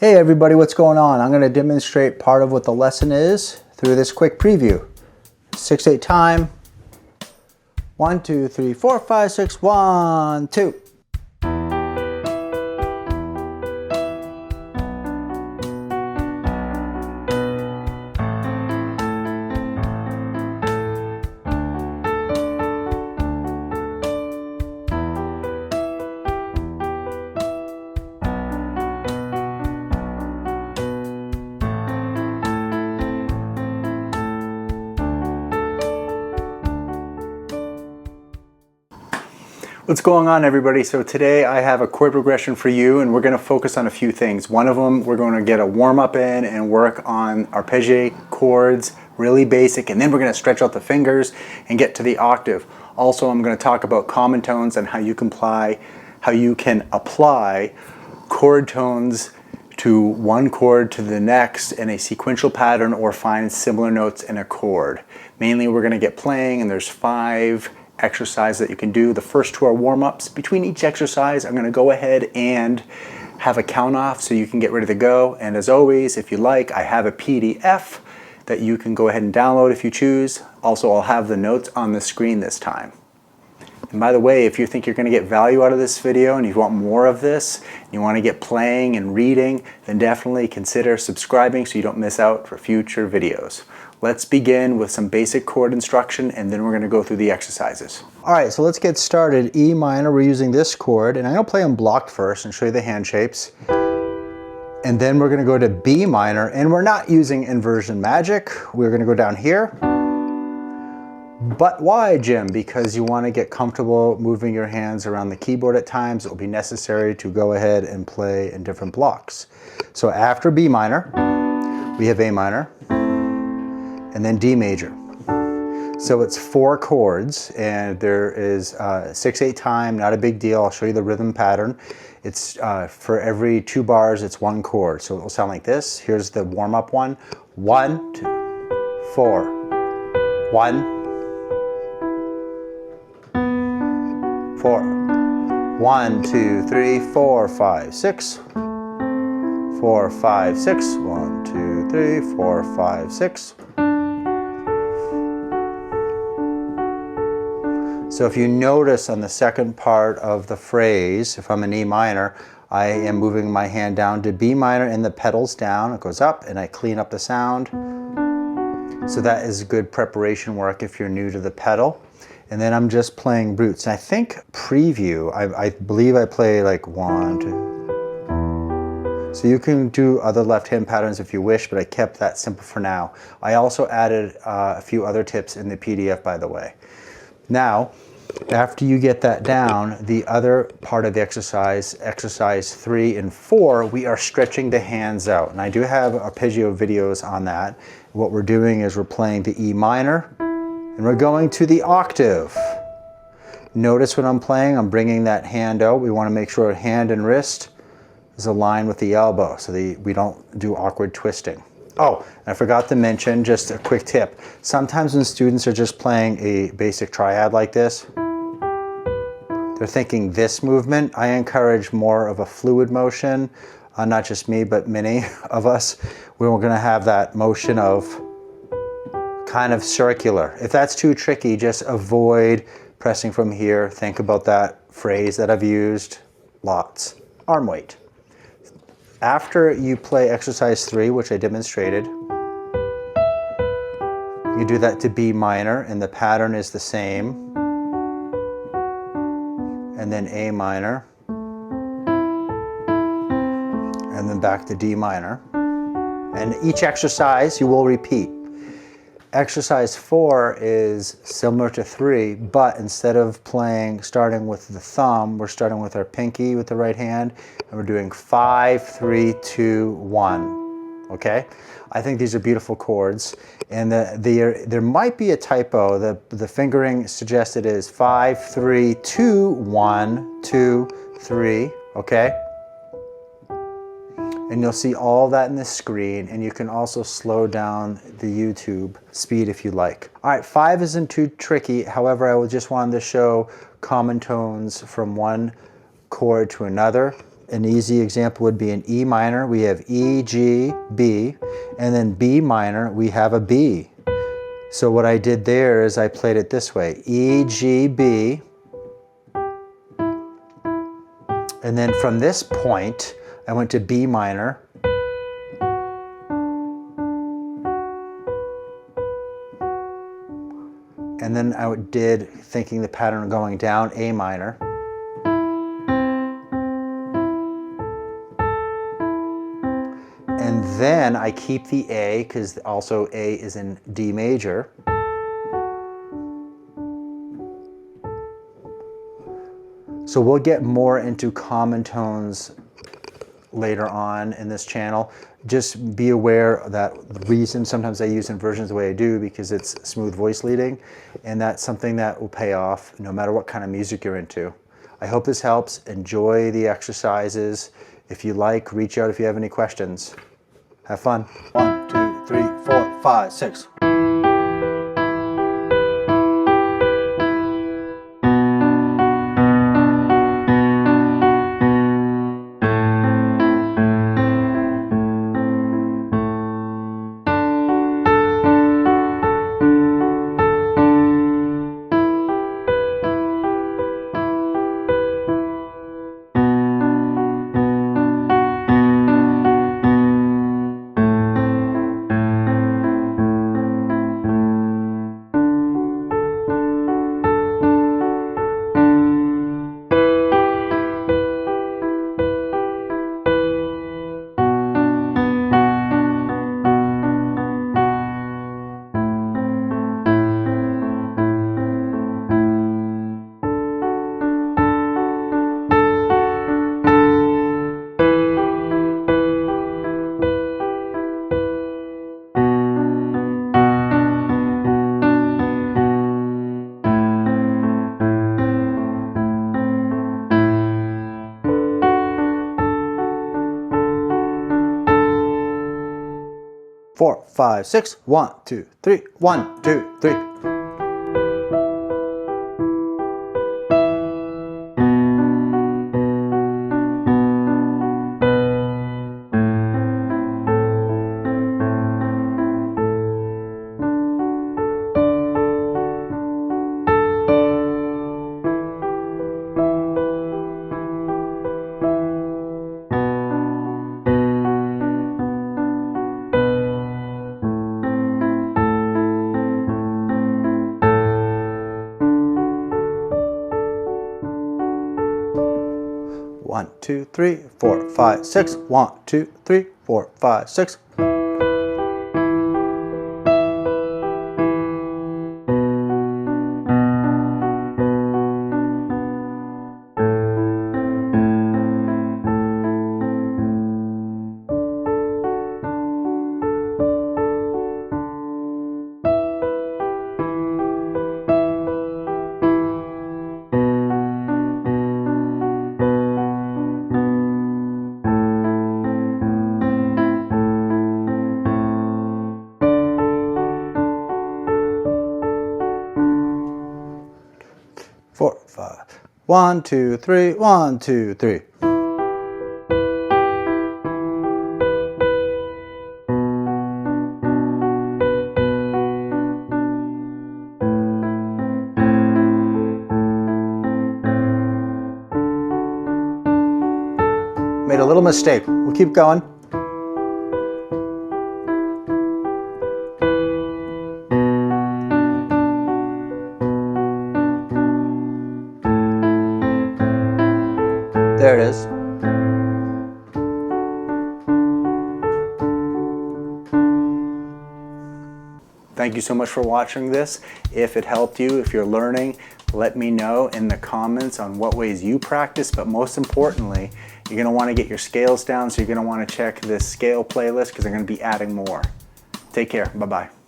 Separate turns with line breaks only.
Hey everybody, what's going on? I'm going to demonstrate part of what the lesson is through this quick preview. 6/8 time. 1, 2, 3, 4, 5, 6, 1, 2. What's going on everybody? So today I have a chord progression for you and we're going to focus on a few things. One of them, we're going to get a warm-up in and work on arpeggiate chords, really basic, and then we're going to stretch out the fingers and get to the octave. Also, I'm going to talk about common tones and how you can apply chord tones to one chord to the next in a sequential pattern or find similar notes in a chord. Mainly we're going to get playing, and there's 5 exercise that you can do. The first 2 are warm-ups. Between each exercise, I'm going to go ahead and have a count off so you can get ready to go. And as always, if you like, I have a PDF that you can go ahead and download if you choose. Also, I'll have the notes on the screen this time. And by the way, if you think you're going to get value out of this video and you want more of this, and you want to get playing and reading, then definitely consider subscribing so you don't miss out for future videos. Let's begin with some basic chord instruction and then we're going to go through the exercises. Alright, so let's get started. E minor, we're using this chord, and I'm going to play them blocked first and show you the hand shapes. And then we're going to go to B minor, and we're not using inversion magic. We're going to go down here. But why, Jim? Because you want to get comfortable moving your hands around the keyboard at times. It will be necessary to go ahead and play in different blocks. So after B minor, we have A minor, and then D major. So it's 4 chords, and there is 6/8 time, not a big deal. I'll show you the rhythm pattern. It's for every 2 bars, it's 1 chord. So it will sound like this. Here's the warm-up one. 1, 2, 4, 1, 4, 1, 2, 3, 4, 5, 6, 4, 5, 6, 1, 2, 3, 4, 5, 6. So if you notice on the second part of the phrase, if I'm in E minor, I am moving my hand down to B minor and the pedals down. It goes up and I clean up the sound. So that is good preparation work if you're new to the pedal. And then I'm just playing roots. And I think preview, I believe I play like 1, 2. So you can do other left hand patterns if you wish, but I kept that simple for now. I also added a few other tips in the PDF, by the way. Now, after you get that down, the other part of the exercise, exercise 3 and 4, we are stretching the hands out. And I do have arpeggio videos on that. What we're doing is we're playing the E minor, and we're going to the octave. Notice when I'm playing, I'm bringing that hand out. We want to make sure hand and wrist is aligned with the elbow so we don't do awkward twisting. Oh, I forgot to mention, just a quick tip. Sometimes when students are just playing a basic triad like this, they're thinking this movement. I encourage more of a fluid motion. Not just me, but many of us. We're going to have that motion of kind of circular. If that's too tricky, just avoid pressing from here. Think about that phrase that I've used lots. Arm weight. After you play exercise 3, which I demonstrated, you do that to B minor, and the pattern is the same. And then A minor. And then back to D minor. And each exercise you will repeat. Exercise 4 is similar to 3, but instead of starting with the thumb, we're starting with our pinky with the right hand, and we're doing 5, 3, 2, 1. Okay? I think these are beautiful chords, and there might be a typo. The fingering suggested is 5, 3, 2, 1, 2, 3. Okay? And you'll see all that in the screen, and you can also slow down the YouTube speed if you like. All right, 5 isn't too tricky. However, I just wanted to show common tones from one chord to another. An easy example would be in E minor, we have E, G, B, and then B minor, we have a B. So what I did there is I played it this way, E, G, B, and then from this point, I went to B minor, and then I did, thinking the pattern going down, A minor. And then I keep the A, because also A is in D major. So we'll get more into common tones later on in this channel. Just be aware that the reason sometimes I use inversions the way I do because it's smooth voice leading, and that's something that will pay off no matter what kind of music you're into. I hope this helps. Enjoy the exercises. If you like, reach out if you have any questions. Have fun. 1, 2, 3, 4, 5, 6. 4, 5, 6. 1, 2, 3. 1, 2, 3. One, two, 3, 4, 5, 6. 1, 2, 3, 4, 5, 6. Four, 5. 1, 2, 3. 1, 2, 3. Made a little mistake. We'll keep going. There it is. Thank you so much for watching this. If it helped you, if you're learning, let me know in the comments on what ways you practice, but most importantly, you're going to want to get your scales down, so you're going to want to check this scale playlist because I'm going to be adding more. Take care. Bye-bye.